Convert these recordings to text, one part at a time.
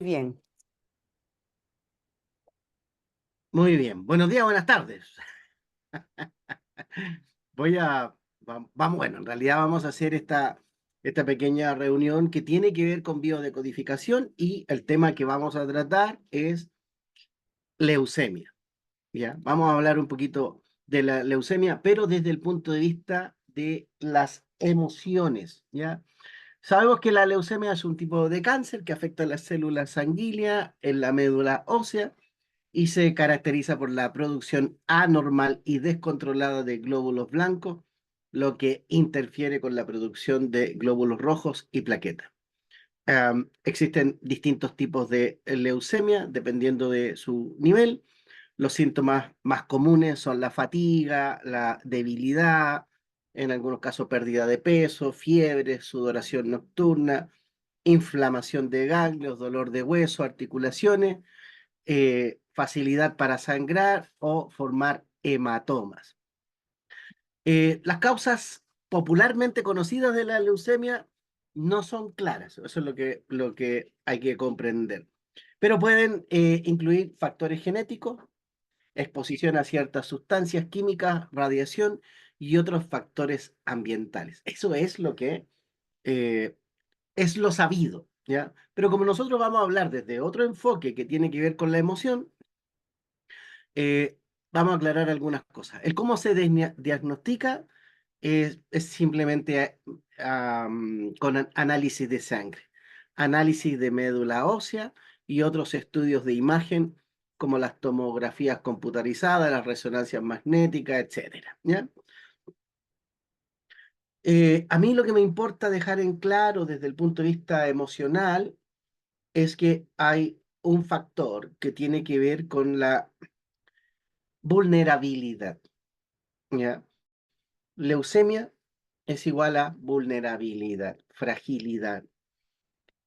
Bien. Muy bien. Buenos días, buenas tardes. Bueno, en realidad vamos a hacer esta pequeña reunión que tiene que ver con biodecodificación y el tema que vamos a tratar es leucemia. ¿Ya? Vamos a hablar un poquito de la leucemia, pero desde el punto de vista de las emociones, ¿ya? Sabemos que la leucemia es un tipo de cáncer que afecta a las células sanguíneas en la médula ósea y se caracteriza por la producción anormal y descontrolada de glóbulos blancos, lo que interfiere con la producción de glóbulos rojos y plaquetas. Existen distintos tipos de leucemia dependiendo de su nivel. Los síntomas más comunes son la fatiga, la debilidad, en algunos casos pérdida de peso, fiebre, sudoración nocturna, inflamación de ganglios, dolor de hueso, articulaciones, facilidad para sangrar o formar hematomas. Las causas popularmente conocidas de la leucemia no son claras, eso es lo que hay que comprender, pero pueden incluir factores genéticos, exposición a ciertas sustancias químicas, radiación y otros factores ambientales. Eso eh, es lo sabido, ¿ya? Pero como nosotros vamos a hablar desde otro enfoque que tiene que ver con la emoción, vamos a aclarar algunas cosas. El cómo se diagnostica es simplemente con análisis de sangre, análisis de médula ósea y otros estudios de imagen como las tomografías computarizadas, las resonancias magnéticas, etcétera, ¿ya? A mí lo que me importa dejar en claro desde el punto de vista emocional es que hay un factor que tiene que ver con la vulnerabilidad, ¿ya? Leucemia es igual a vulnerabilidad, fragilidad.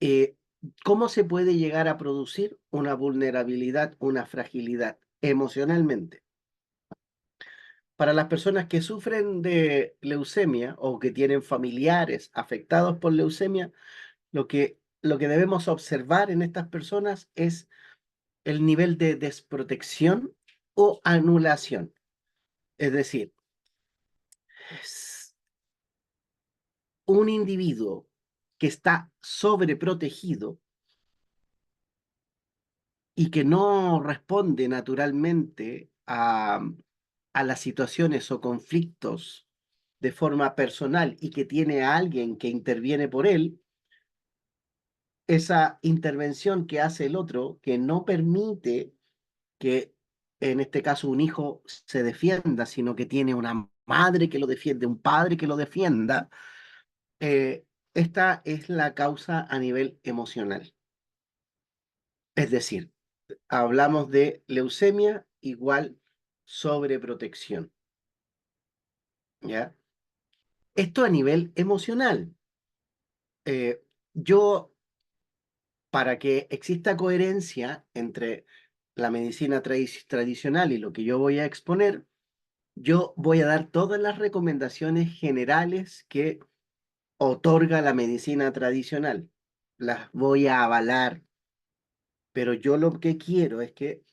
Eh, ¿Cómo se puede llegar a producir una vulnerabilidad, una fragilidad emocionalmente? Para las personas que sufren de leucemia o que tienen familiares afectados por leucemia, lo que debemos observar en estas personas es el nivel de desprotección o anulación. Es decir, es un individuo que está sobreprotegido y que no responde naturalmente a las situaciones o conflictos de forma personal y que tiene a alguien que interviene por él, esa intervención que hace el otro, que no permite que en este caso un hijo se defienda, sino que tiene una madre que lo defiende, un padre que lo defienda, esta es la causa a nivel emocional. Es decir, hablamos de leucemia igual sobreprotección, ¿ya? Esto a nivel emocional. Eh, yo, para que exista coherencia entre la medicina tradicional y lo que yo voy a exponer, yo voy a dar todas las recomendaciones generales que otorga la medicina tradicional. Las voy a avalar, pero yo lo que quiero es que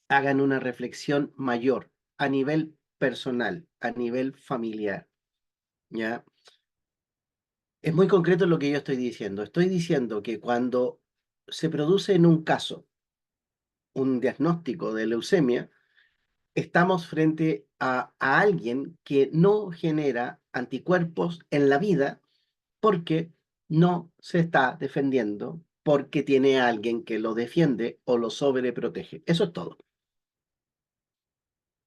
hagan una reflexión mayor a nivel personal, a nivel familiar, ¿ya? Es muy concreto lo que yo estoy diciendo. Estoy diciendo que cuando se produce en un caso un diagnóstico de leucemia, estamos frente a alguien que no genera anticuerpos en la vida porque no se está defendiendo, porque tiene a alguien que lo defiende o lo sobreprotege. Eso es todo.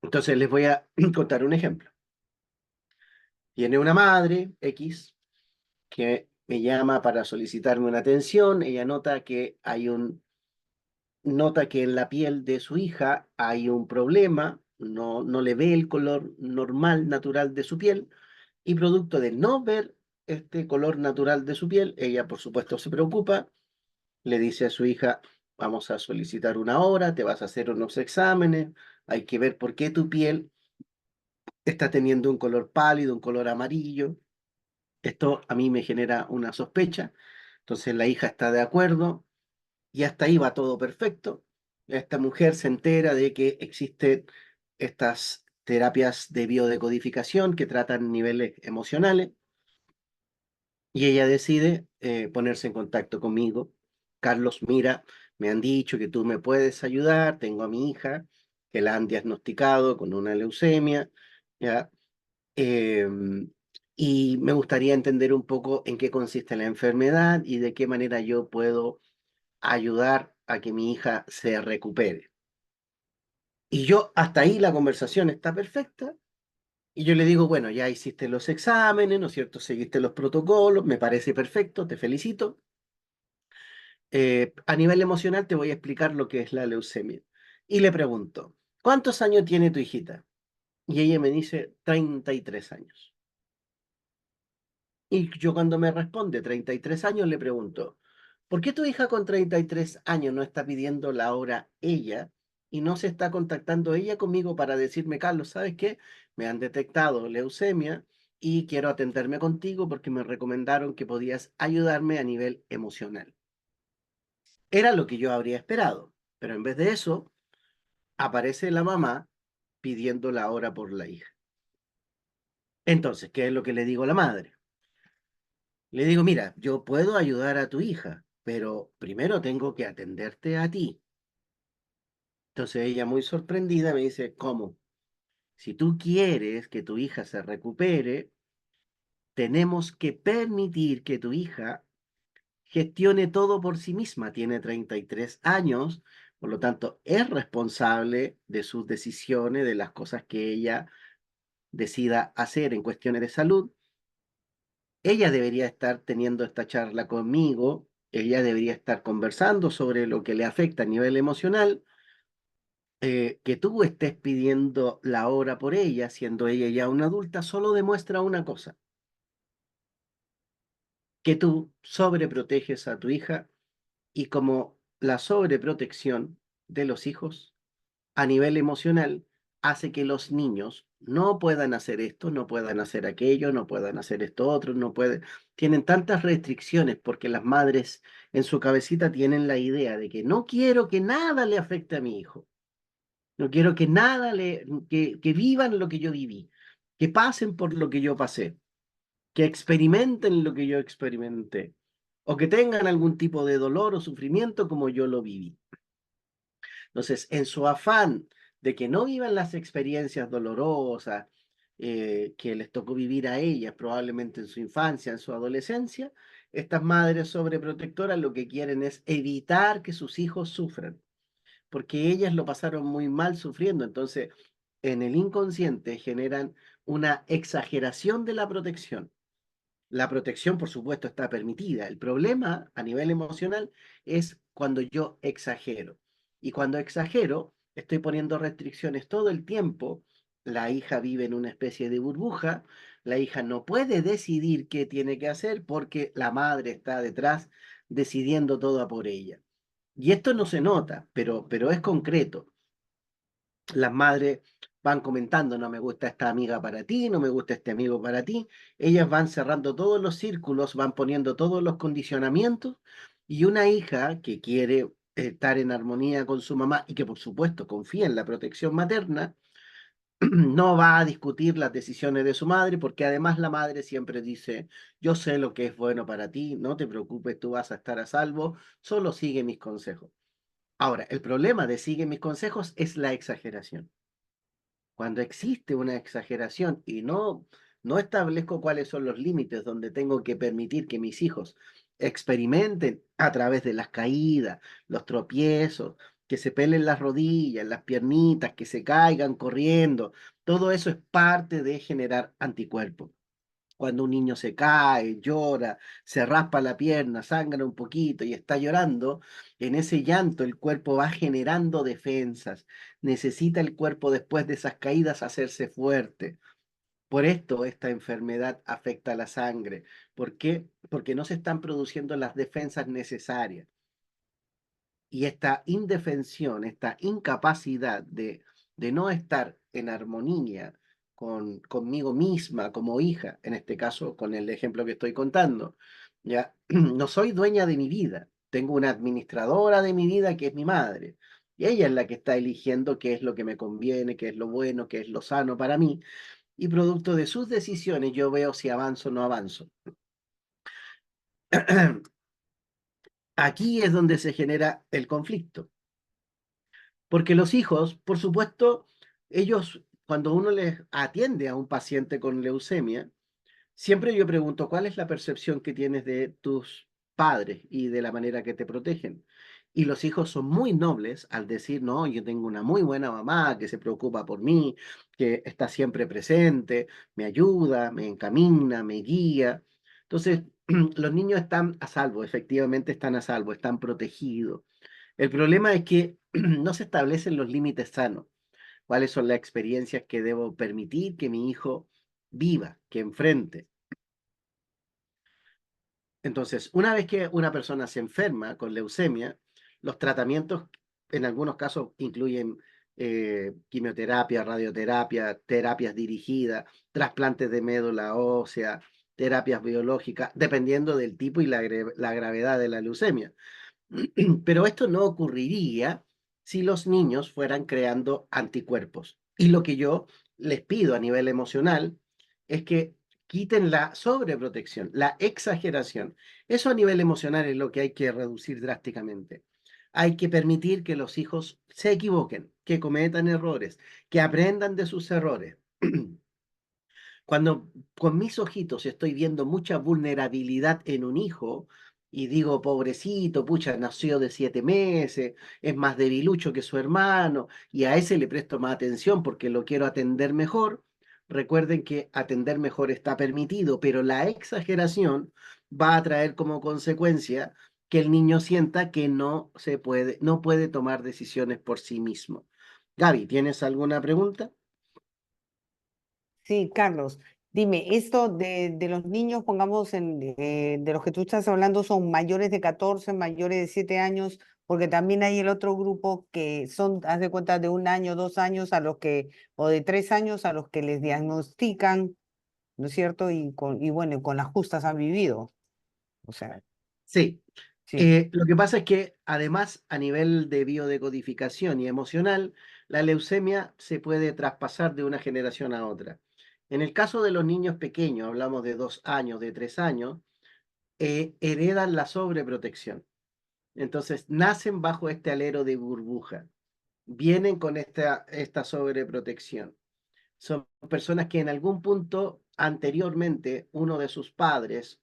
Entonces les voy a contar un ejemplo. Tiene una madre X que me llama para solicitarme una atención. Ella nota que en la piel de su hija hay un problema, no le ve el color normal, natural de su piel, y producto de no ver este color natural de su piel, ella por supuesto se preocupa, le dice a su hija, vamos a solicitar una hora, te vas a hacer unos exámenes, hay que ver por qué tu piel está teniendo un color pálido, un color amarillo. Esto a mí me genera una sospecha. Entonces la hija está de acuerdo Y hasta ahí va todo perfecto. Esta mujer se entera de que existen estas terapias de biodecodificación que tratan niveles emocionales y ella decide ponerse en contacto conmigo. Carlos, mira, me han dicho que tú me puedes ayudar, tengo a mi hija que la han diagnosticado con una leucemia, ¿ya? Em, y me gustaría entender un poco en qué consiste la enfermedad y de qué manera yo puedo ayudar a que mi hija se recupere. Y yo, hasta ahí la conversación está perfecta. Y yo le digo, bueno, ya hiciste los exámenes, ¿no es cierto? Seguiste los protocolos, me parece perfecto, te felicito. A nivel emocional te voy a explicar lo que es la leucemia. Y le pregunto, ¿cuántos años tiene tu hijita? Y ella me dice, 33 años. Y yo cuando me responde 33 años le pregunto, ¿por qué tu hija con 33 años no está pidiendo la hora ella y no se está contactando ella conmigo para decirme, Carlos, ¿sabes qué? Me han detectado leucemia y quiero atenderme contigo porque me recomendaron que podías ayudarme a nivel emocional. Era lo que yo habría esperado, pero en vez de eso, aparece la mamá pidiendo la hora por la hija. Entonces, ¿qué es lo que le digo a la madre? Le digo, mira, yo puedo ayudar a tu hija, pero primero tengo que atenderte a ti. Entonces ella muy sorprendida me dice, ¿cómo? Si tú quieres que tu hija se recupere, tenemos que permitir que tu hija gestione todo por sí misma. Tiene 33 años, por lo tanto es responsable de sus decisiones, de las cosas que ella decida hacer en cuestiones de salud. Ella debería estar teniendo esta charla conmigo, ella debería estar conversando sobre lo que le afecta a nivel emocional, que tú estés pidiendo la hora por ella, siendo ella ya una adulta, solo demuestra una cosa, que tú sobreproteges a tu hija y como la sobreprotección de los hijos a nivel emocional hace que los niños no puedan hacer esto, no puedan hacer aquello, no puedan hacer esto otro, no pueden, tienen tantas restricciones porque las madres en su cabecita tienen la idea de que no quiero que nada le afecte a mi hijo, no quiero que nada que vivan lo que yo viví, que pasen por lo que yo pasé, que experimenten lo que yo experimenté, o que tengan algún tipo de dolor o sufrimiento como yo lo viví. Entonces, en su afán de que no vivan las experiencias dolorosas que les tocó vivir a ellas, probablemente en su infancia, en su adolescencia, estas madres sobreprotectoras lo que quieren es evitar que sus hijos sufran, porque ellas lo pasaron muy mal sufriendo. Entonces, en el inconsciente generan una exageración de la protección. La protección, por supuesto, está permitida. El problema a nivel emocional es cuando yo exagero. Y cuando exagero, estoy poniendo restricciones todo el tiempo. La hija vive en una especie de burbuja. La hija no puede decidir qué tiene que hacer porque la madre está detrás decidiendo todo por ella. Y esto no se nota, pero es concreto. Las madres van comentando, no me gusta esta amiga para ti, no me gusta este amigo para ti. Ellas van cerrando todos los círculos, van poniendo todos los condicionamientos y una hija que quiere estar en armonía con su mamá y que por supuesto confía en la protección materna, no va a discutir las decisiones de su madre porque además la madre siempre dice, yo sé lo que es bueno para ti, no te preocupes, tú vas a estar a salvo, solo sigue mis consejos. Ahora, el problema de sigue mis consejos es la exageración. Cuando existe una exageración y no establezco cuáles son los límites donde tengo que permitir que mis hijos experimenten a través de las caídas, los tropiezos, que se pelen las rodillas, las piernitas, que se caigan corriendo, todo eso es parte de generar anticuerpos. Cuando un niño se cae, llora, se raspa la pierna, sangra un poquito y está llorando, en ese llanto el cuerpo va generando defensas. Necesita el cuerpo después de esas caídas hacerse fuerte. Por esto esta enfermedad afecta a la sangre. ¿Por qué? Porque no se están produciendo las defensas necesarias. Y esta indefensión, esta incapacidad de no estar en armonía conmigo misma como hija, en este caso con el ejemplo que estoy contando, ya no soy dueña de mi vida, tengo una administradora de mi vida que es mi madre. Y ella es la que está eligiendo qué es lo que me conviene, qué es lo bueno, qué es lo sano para mí. Y producto de sus decisiones yo veo si avanzo o no avanzo. Aquí es donde se genera el conflicto. Porque los hijos, por supuesto, ellos, cuando uno les atiende a un paciente con leucemia, siempre yo pregunto, ¿cuál es la percepción que tienes de tus padres y de la manera que te protegen? Y los hijos son muy nobles al decir, no, yo tengo una muy buena mamá que se preocupa por mí, que está siempre presente, me ayuda, me encamina, me guía. Entonces, los niños están a salvo, efectivamente están a salvo, están protegidos. El problema es que no se establecen los límites sanos. ¿Cuáles son las experiencias que debo permitir que mi hijo viva, que enfrente? Entonces, una vez que una persona se enferma con leucemia, los tratamientos en algunos casos incluyen quimioterapia, radioterapia, terapias dirigidas, trasplantes de médula ósea, terapias biológicas, dependiendo del tipo y la gravedad de la leucemia. Pero esto no ocurriría si los niños fueran creando anticuerpos. Y lo que yo les pido a nivel emocional es que quiten la sobreprotección, la exageración. Eso a nivel emocional es lo que hay que reducir drásticamente. Hay que permitir que los hijos se equivoquen, que cometan errores, que aprendan de sus errores. Cuando con mis ojitos estoy viendo mucha vulnerabilidad en un hijo y digo, pobrecito, pucha, nació de 7 meses, es más debilucho que su hermano y a ese le presto más atención porque lo quiero atender mejor, recuerden que atender mejor está permitido, pero la exageración va a traer como consecuencia que el niño sienta que no puede tomar decisiones por sí mismo. Gaby, ¿tienes alguna pregunta? Sí, Carlos, dime, esto de los niños, pongamos de los que tú estás hablando, son mayores de 14, mayores de 7 años, porque también hay el otro grupo que son, haz de cuenta, de 1 año, 2 años o de 3 años a los que les diagnostican, ¿no es cierto? Y bueno, con las justas han vivido. O sea, Sí. sí. Lo que pasa es que además a nivel de biodecodificación y emocional, la leucemia se puede traspasar de una generación a otra. En el caso de los niños pequeños, hablamos de 2 años, de 3 años, heredan la sobreprotección. Entonces nacen bajo este alero de burbuja, vienen con esta sobreprotección. Son personas que en algún punto anteriormente uno de sus padres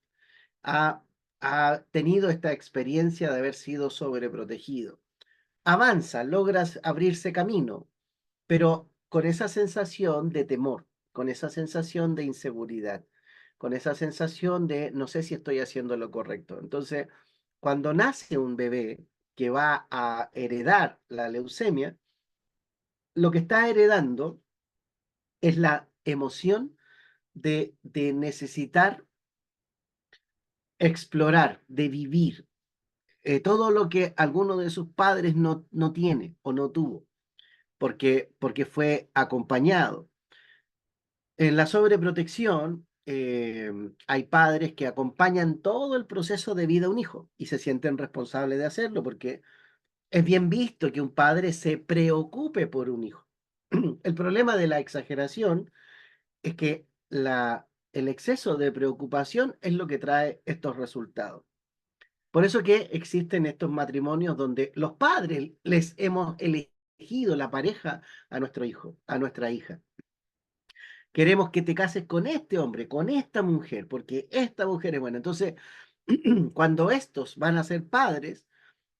ha, ha tenido esta experiencia de haber sido sobreprotegido. Avanza, logras abrirse camino, pero con esa sensación de temor, con esa sensación de inseguridad, con esa sensación de no sé si estoy haciendo lo correcto. Entonces, cuando nace un bebé que va a heredar la leucemia, lo que está heredando es la emoción de necesitar explorar, de vivir, todo lo que alguno de sus padres no tiene o no tuvo, porque fue acompañado. En la sobreprotección, hay padres que acompañan todo el proceso de vida de un hijo y se sienten responsables de hacerlo porque es bien visto que un padre se preocupe por un hijo. El problema de la exageración es que el exceso de preocupación es lo que trae estos resultados. Por eso que existen estos matrimonios donde los padres les hemos elegido la pareja a nuestro hijo, a nuestra hija. Queremos que te cases con este hombre, con esta mujer, porque esta mujer es buena. Entonces, cuando estos van a ser padres,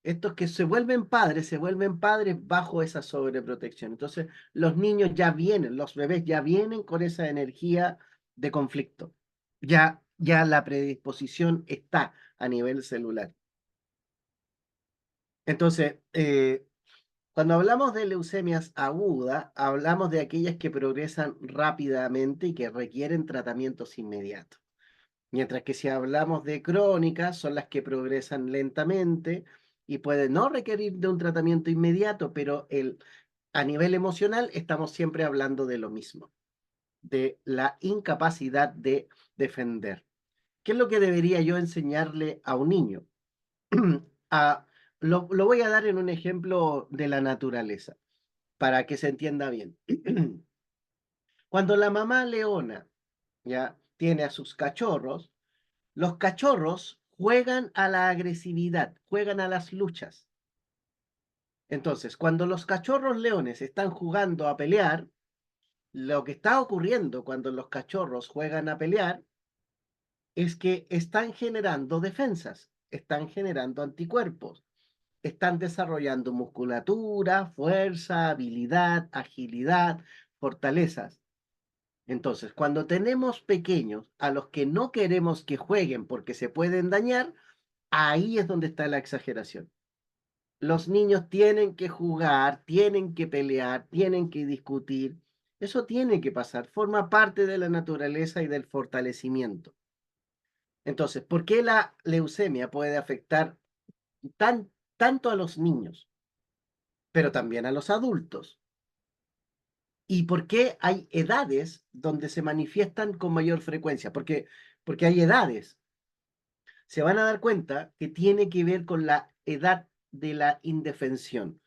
estos que se vuelven padres bajo esa sobreprotección. Entonces, los niños ya vienen, los bebés ya vienen con esa energía de conflicto. Ya la predisposición está a nivel celular. Entonces, cuando hablamos de leucemias agudas, hablamos de aquellas que progresan rápidamente y que requieren tratamientos inmediatos. Mientras que si hablamos de crónicas, son las que progresan lentamente y pueden no requerir de un tratamiento inmediato, pero a nivel emocional estamos siempre hablando de lo mismo, de la incapacidad de defender. ¿Qué es lo que debería yo enseñarle a un niño? Lo voy a dar en un ejemplo de la naturaleza, para que se entienda bien. Cuando la mamá leona ya tiene a sus cachorros, los cachorros juegan a la agresividad, juegan a las luchas. Entonces, cuando los cachorros leones están jugando a pelear, lo que está ocurriendo cuando los cachorros juegan a pelear es que están generando defensas, están generando anticuerpos, están desarrollando musculatura, fuerza, habilidad, agilidad, fortalezas. Entonces, cuando tenemos pequeños a los que no queremos que jueguen porque se pueden dañar, ahí es donde está la exageración. Los niños tienen que jugar, tienen que pelear, tienen que discutir. Eso tiene que pasar, forma parte de la naturaleza y del fortalecimiento. Entonces, ¿por qué la leucemia puede afectar tanto a los niños, pero también a los adultos? ¿Y por qué hay edades donde se manifiestan con mayor frecuencia? Porque hay edades. Se van a dar cuenta que tiene que ver con la edad de la indefensión.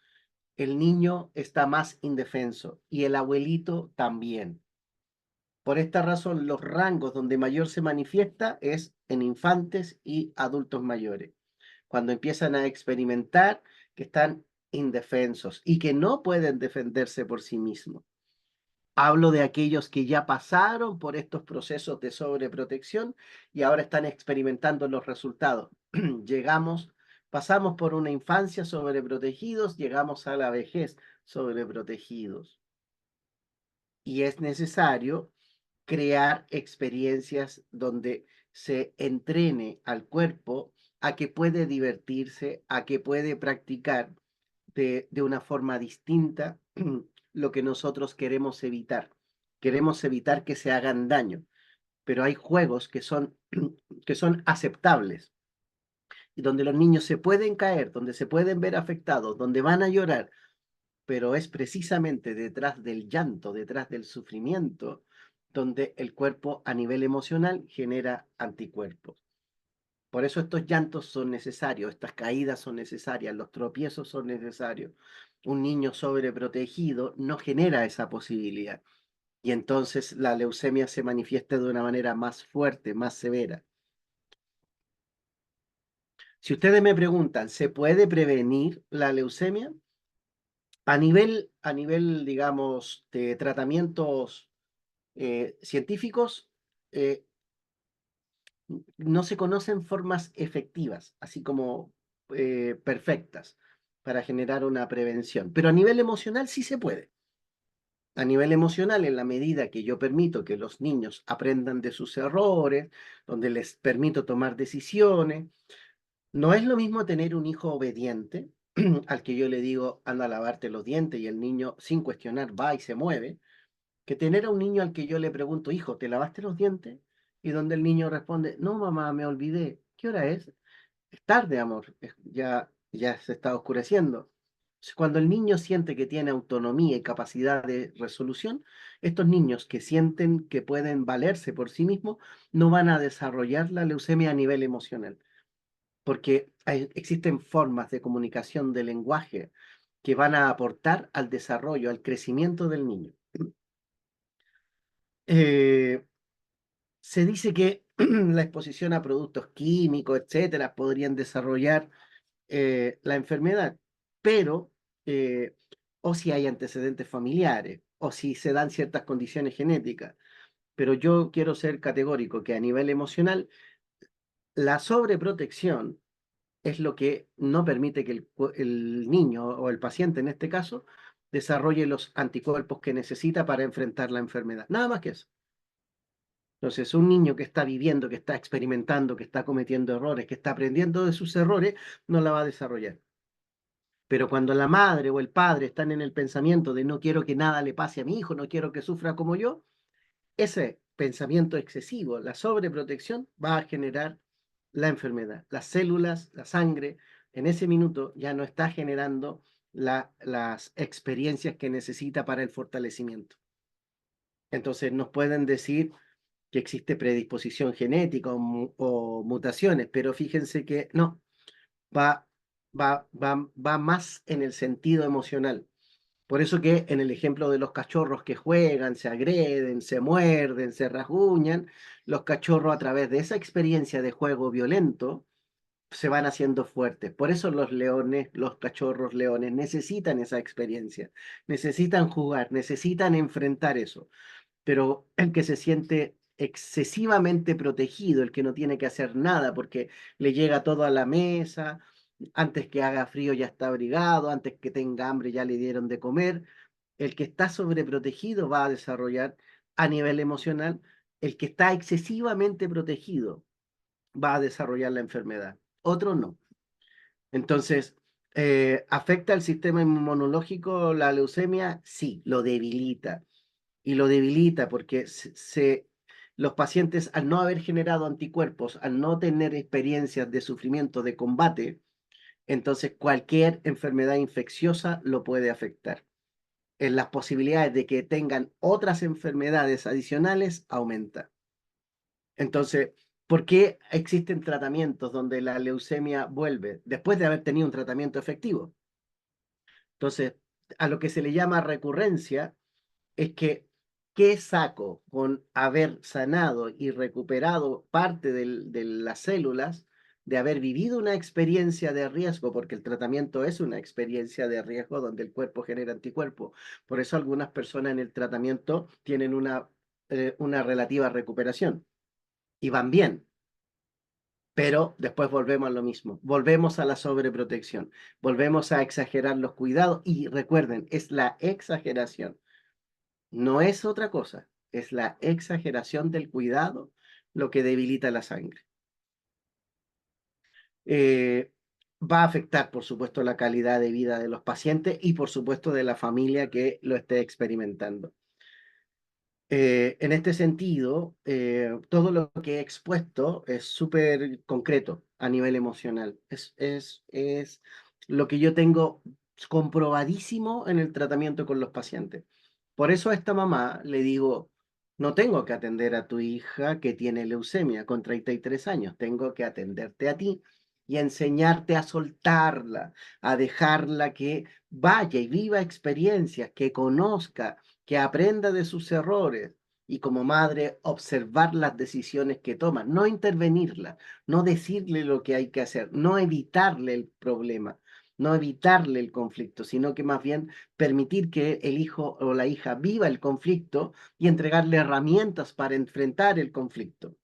El niño está más indefenso y el abuelito también. Por esta razón, los rangos donde mayor se manifiesta es en infantes y adultos mayores, cuando empiezan a experimentar que están indefensos y que no pueden defenderse por sí mismos. Hablo de aquellos que ya pasaron por estos procesos de sobreprotección y ahora están experimentando los resultados. Pasamos por una infancia sobreprotegidos, llegamos a la vejez sobreprotegidos. Y es necesario crear experiencias donde se entrene al cuerpo a que puede divertirse, a que puede practicar de una forma distinta lo que nosotros queremos evitar. Queremos evitar que se hagan daño, pero hay juegos que son aceptables y donde los niños se pueden caer, donde se pueden ver afectados, donde van a llorar, pero es precisamente detrás del llanto, detrás del sufrimiento, donde el cuerpo a nivel emocional genera anticuerpos. Por eso estos llantos son necesarios, estas caídas son necesarias, los tropiezos son necesarios. Un niño sobreprotegido no genera esa posibilidad y entonces la leucemia se manifiesta de una manera más fuerte, más severa. Si ustedes me preguntan, ¿se puede prevenir la leucemia? Digamos, de tratamientos científicos, eh, no se conocen formas efectivas, así como perfectas, para generar una prevención. Pero a nivel emocional sí se puede. A nivel emocional, en la medida que yo permito que los niños aprendan de sus errores, donde les permito tomar decisiones, no es lo mismo tener un hijo obediente, al que yo le digo, anda a lavarte los dientes y el niño sin cuestionar va y se mueve, que tener a un niño al que yo le pregunto, hijo, ¿te lavaste los dientes? Y donde el niño responde, no, mamá, me olvidé. ¿Qué hora es? Es tarde, amor. Ya se está oscureciendo. Cuando el niño siente que tiene autonomía y capacidad de resolución, estos niños que sienten que pueden valerse por sí mismos no van a desarrollar la leucemia a nivel emocional, porque existen formas de comunicación de lenguaje que van a aportar al desarrollo, al crecimiento del niño. Eh, Se dice que la exposición a productos químicos, etcétera, podrían desarrollar la enfermedad, pero, eh, o si hay antecedentes familiares, o si se dan ciertas condiciones genéticas. Pero yo quiero ser categórico que a nivel emocional, la sobreprotección es lo que no permite que el niño o el paciente en este caso desarrolle los anticuerpos que necesita para enfrentar la enfermedad. Nada más que eso. Entonces, un niño que está viviendo, que está experimentando, que está cometiendo errores, que está aprendiendo de sus errores, no la va a desarrollar. Pero cuando la madre o el padre están en el pensamiento de no quiero que nada le pase a mi hijo, no quiero que sufra como yo, ese pensamiento excesivo, la sobreprotección, va a generar la enfermedad. Las células, la sangre, en ese minuto ya no está generando las experiencias que necesita para el fortalecimiento. Entonces nos pueden decir que existe predisposición genética o mutaciones, pero fíjense que no, va va más en el sentido emocional. Por eso que en el ejemplo de los cachorros que juegan, se agreden, se muerden, se rasguñan, los cachorros a través de esa experiencia de juego violento se van haciendo fuertes. Por eso los leones, los cachorros leones necesitan esa experiencia, necesitan jugar, necesitan enfrentar eso. Pero el que se siente excesivamente protegido, el que no tiene que hacer nada porque le llega todo a la mesa, antes que haga frío ya está abrigado, antes que tenga hambre ya le dieron de comer, el que está sobreprotegido va a desarrollar a nivel emocional, el que está excesivamente protegido va a desarrollar la enfermedad, otro no. Entonces, ¿afecta el sistema inmunológico la leucemia? Sí, lo debilita. Y lo debilita porque los pacientes, al no haber generado anticuerpos, al no tener experiencias de sufrimiento, de combate, entonces cualquier enfermedad infecciosa lo puede afectar. En las posibilidades de que tengan otras enfermedades adicionales aumenta. Entonces, ¿por qué existen tratamientos donde la leucemia vuelve después de haber tenido un tratamiento efectivo? Entonces, a lo que se le llama recurrencia es que, ¿qué saco con haber sanado y recuperado parte de las células, de haber vivido una experiencia de riesgo? Porque el tratamiento es una experiencia de riesgo donde el cuerpo genera anticuerpos. Por eso algunas personas en el tratamiento tienen una relativa recuperación y van bien. Pero después volvemos a lo mismo, volvemos a la sobreprotección, volvemos a exagerar los cuidados y recuerden, es la exageración, no es otra cosa, es la exageración del cuidado lo que debilita la sangre. Eh, Va a afectar, por supuesto, la calidad de vida de los pacientes y, por supuesto, de la familia que lo esté experimentando. En este sentido, todo lo que he expuesto es súper concreto a nivel emocional. Es lo que yo tengo comprobadísimo en el tratamiento con los pacientes. Por eso a esta mamá le digo, no tengo que atender a tu hija que tiene leucemia con 33 años, tengo que atenderte a ti y enseñarte a soltarla, a dejarla que vaya y viva experiencias, que conozca, que aprenda de sus errores y como madre observar las decisiones que toma, no intervenirla, no decirle lo que hay que hacer, no evitarle el problema, no evitarle el conflicto, sino que más bien permitir que el hijo o la hija viva el conflicto y entregarle herramientas para enfrentar el conflicto.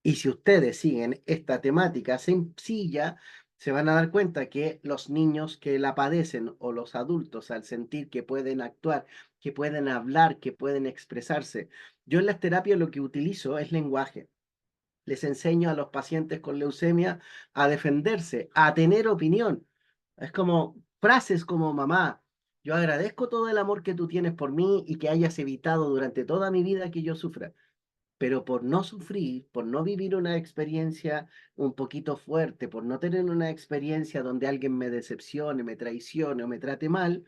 Y si ustedes siguen esta temática sencilla, se van a dar cuenta que los niños que la padecen o los adultos al sentir que pueden actuar, que pueden hablar, que pueden expresarse. Yo en las terapias lo que utilizo es lenguaje. Les enseño a los pacientes con leucemia a defenderse, a tener opinión. Es como frases como mamá, yo agradezco todo el amor que tú tienes por mí y que hayas evitado durante toda mi vida que yo sufra, pero por no sufrir, por no vivir una experiencia un poquito fuerte, por no tener una experiencia donde alguien me decepcione, me traicione o me trate mal,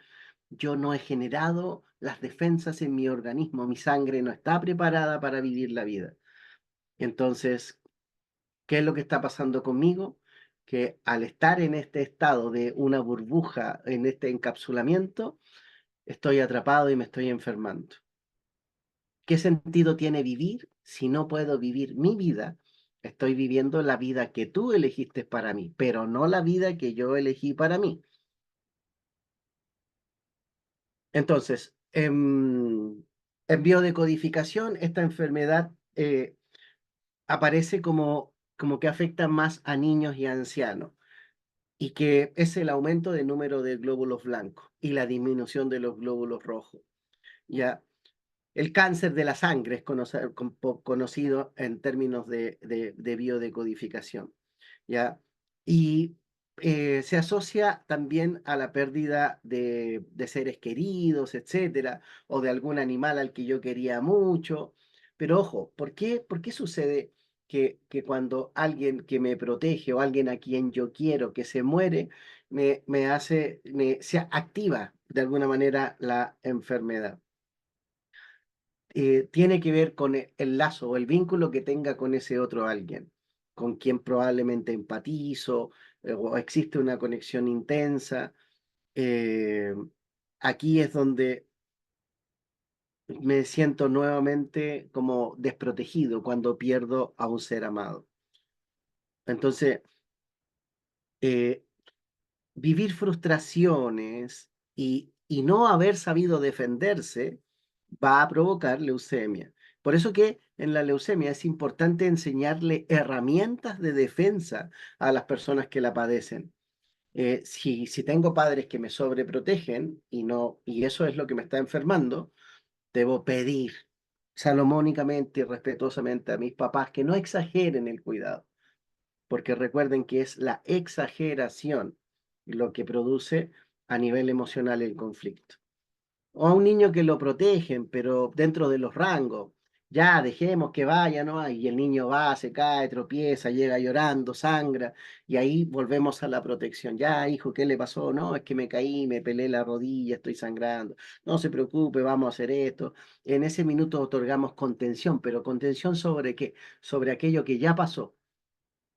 yo no he generado las defensas en mi organismo, mi sangre no está preparada para vivir la vida. Entonces, ¿qué es lo que está pasando conmigo? Que al estar en este estado de una burbuja, en este encapsulamiento, estoy atrapado y me estoy enfermando. ¿Qué sentido tiene vivir si no puedo vivir mi vida? Estoy viviendo la vida que tú elegiste para mí, pero no la vida que yo elegí para mí. Entonces, en biodecodificación, esta enfermedad aparece como que afecta más a niños y a ancianos, y que es el aumento del número de glóbulos blancos y la disminución de los glóbulos rojos. ¿Ya? El cáncer de la sangre es conocido en términos de biodecodificación, ¿ya? Y se asocia también a la pérdida de seres queridos, etcétera, o de algún animal al que yo quería mucho. Pero ojo, ¿por qué sucede que cuando alguien que me protege o alguien a quien yo quiero que se muere, se activa de alguna manera la enfermedad? Tiene que ver con el lazo o el vínculo que tenga con ese otro alguien, con quien probablemente empatizo, o existe una conexión intensa. Eh, Aquí es donde me siento nuevamente como desprotegido cuando pierdo a un ser amado. Entonces, eh, vivir frustraciones y no haber sabido defenderse va a provocar leucemia. Por eso que en la leucemia es importante enseñarle herramientas de defensa a las personas que la padecen. Si tengo padres que me sobreprotegen y no, y eso es lo que me está enfermando, debo pedir salomónicamente y respetuosamente a mis papás que no exageren el cuidado, porque recuerden que es la exageración lo que produce a nivel emocional el conflicto. O a un niño que lo protegen, pero dentro de los rangos. Ya, dejemos que vaya, ¿no? Y el niño va, se cae, tropieza, llega llorando, sangra, y ahí volvemos a la protección. Ya, hijo, ¿qué le pasó? No, es que me caí, me pelé la rodilla, estoy sangrando. No se preocupe, vamos a hacer esto. En ese minuto otorgamos contención, pero contención sobre qué? Sobre aquello que ya pasó.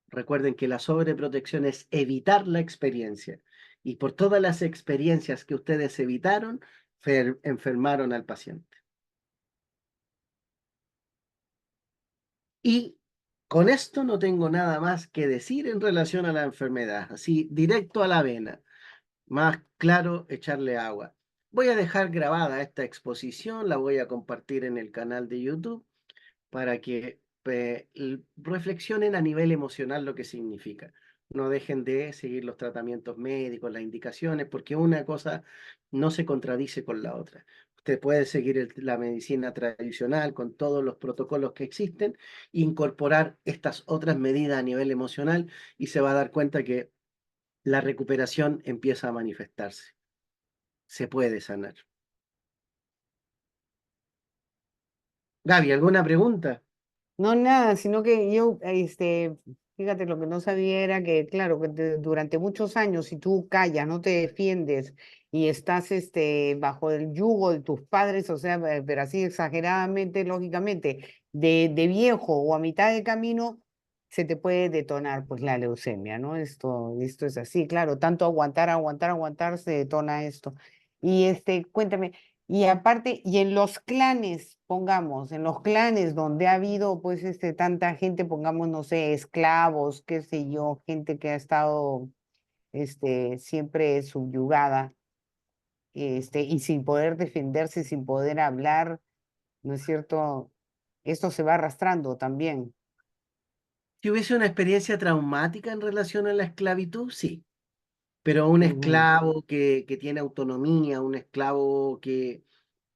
Recuerden que la sobreprotección es evitar la experiencia. Y por todas las experiencias que ustedes evitaron, enfermaron al paciente. Y con esto no tengo nada más que decir en relación a la enfermedad. Así, directo a la vena. Más claro, echarle agua. Voy a dejar grabada esta exposición, la voy a compartir en el canal de YouTube para que reflexionen a nivel emocional lo que significa. No dejen de seguir los tratamientos médicos, las indicaciones, porque una cosa no se contradice con la otra. Usted puede seguir la medicina tradicional con todos los protocolos que existen, incorporar estas otras medidas a nivel emocional y se va a dar cuenta que la recuperación empieza a manifestarse. Se puede sanar. Gaby, ¿alguna pregunta? No, nada, sino que yo, fíjate, lo que no sabía era que, claro, que durante muchos años, si tú callas, no te defiendes y estás, bajo el yugo de tus padres, o sea, pero así exageradamente, lógicamente, de viejo o a mitad de camino, se te puede detonar, pues, la leucemia, ¿no? Esto es así, claro, tanto aguantar, aguantar, aguantar, se detona esto. Y, cuéntame. Y aparte, y en los clanes, pongamos, en los clanes donde ha habido, pues, tanta gente, pongamos, no sé, esclavos, qué sé yo, gente que ha estado, siempre subyugada, y sin poder defenderse, sin poder hablar, ¿no es cierto? Esto se va arrastrando también. Si hubiese una experiencia traumática en relación a la esclavitud, sí. Pero un Ujú, esclavo que tiene autonomía, un esclavo que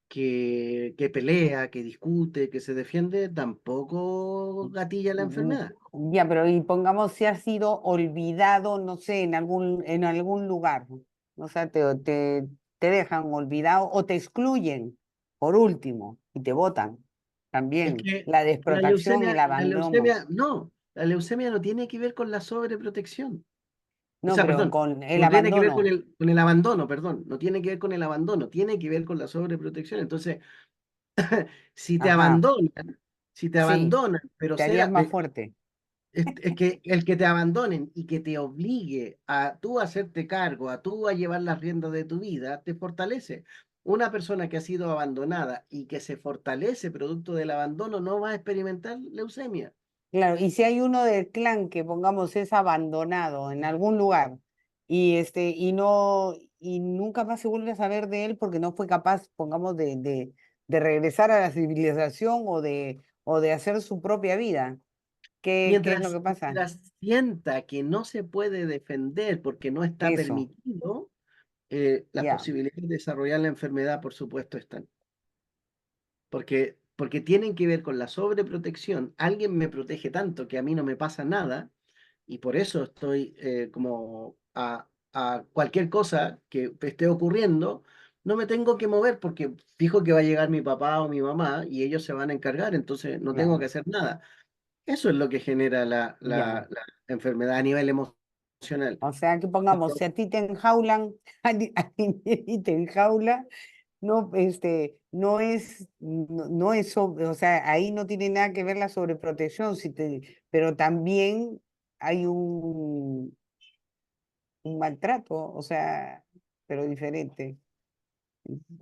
pelea, que discute, que se defiende, tampoco gatilla la ujú. enfermedad. Ya, pero y pongamos si ha sido olvidado, no sé, en algún lugar, ¿no? O sea, te dejan olvidado o te excluyen, por último, y te botan Es también. que La desprotección, el abandono. la leucemia no tiene que ver con la sobreprotección. O No, sea, pero perdón, con el no tiene que ver abandono. con el abandono, perdón, no tiene que ver con el abandono, tiene que ver con la sobreprotección. Entonces, si te Ajá, abandonan, si te sí, abandonan, pero te harías sea, más fuerte. es que el que te abandonen y que te obligue a tú a hacerte cargo, a tú a llevar las riendas de tu vida, te fortalece. Una persona que ha sido abandonada y que se fortalece producto del abandono no va a experimentar leucemia. Claro, y si hay uno del clan que pongamos es abandonado en algún lugar y no y nunca más se vuelve a saber de él porque no fue capaz, pongamos, de regresar a la civilización o de hacer su propia vida. ¿Qué es lo que pasa? Mientras sienta que no se puede defender porque no está Eso, permitido, las ya, posibilidades de desarrollar la enfermedad, por supuesto, están. Porque tienen que ver con la sobreprotección. Alguien me protege tanto que a mí no me pasa nada y por eso estoy como a cualquier cosa que esté ocurriendo, no me tengo que mover porque fijo que va a llegar mi papá o mi mamá y ellos se van a encargar, entonces no tengo que claro, hacer nada. Eso es lo que genera ya. la enfermedad a nivel emocional. O sea, que pongamos, si a ti te enjaulan, a ti te enjaula, no, no es, o sea, ahí no tiene nada que ver la sobreprotección, pero también hay un maltrato, o sea, pero diferente.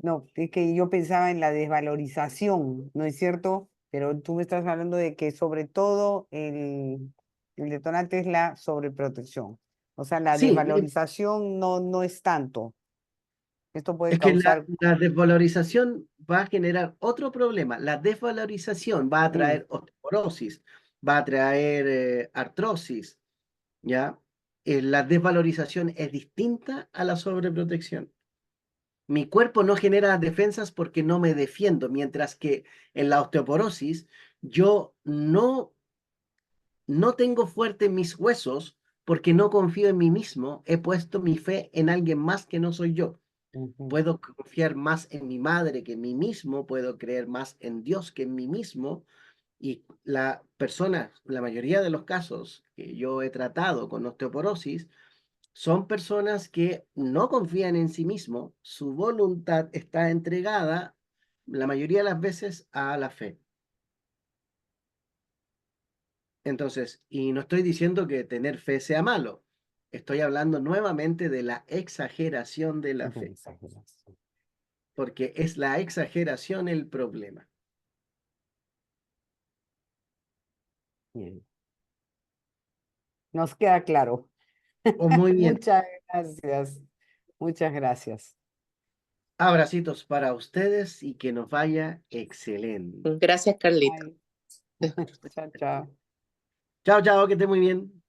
No, es que yo pensaba en la desvalorización, ¿no es cierto? Pero tú me estás hablando de que sobre todo el detonante es la sobreprotección. O sea, la Sí, desvalorización no es tanto. Esto puede es que causar... la desvalorización va a generar otro problema. La desvalorización va a Mm, traer osteoporosis, va a traer artrosis, ¿ya? La desvalorización es distinta a la sobreprotección. Mi cuerpo no genera defensas porque no me defiendo, mientras que en la osteoporosis yo no tengo fuerte mis huesos porque no confío en mí mismo, he puesto mi fe en alguien más que no soy yo. ujú, Puedo confiar más en mi madre que en mí mismo, puedo creer más en Dios que en mí mismo. Y la persona, la mayoría de los casos que yo he tratado con osteoporosis, son personas que no confían en sí mismo, su voluntad está entregada la mayoría de las veces a la fe. Entonces, y no estoy diciendo que tener fe sea malo, estoy hablando nuevamente de la exageración de la de fe, exageración. porque es la exageración el problema. Bien. Nos queda claro. O muy bien, Muchas gracias. Muchas gracias. abracitos para ustedes y que nos vaya excelente. Gracias, Carlita. Bye. Chao, chao. Chao, chao, que esté muy bien.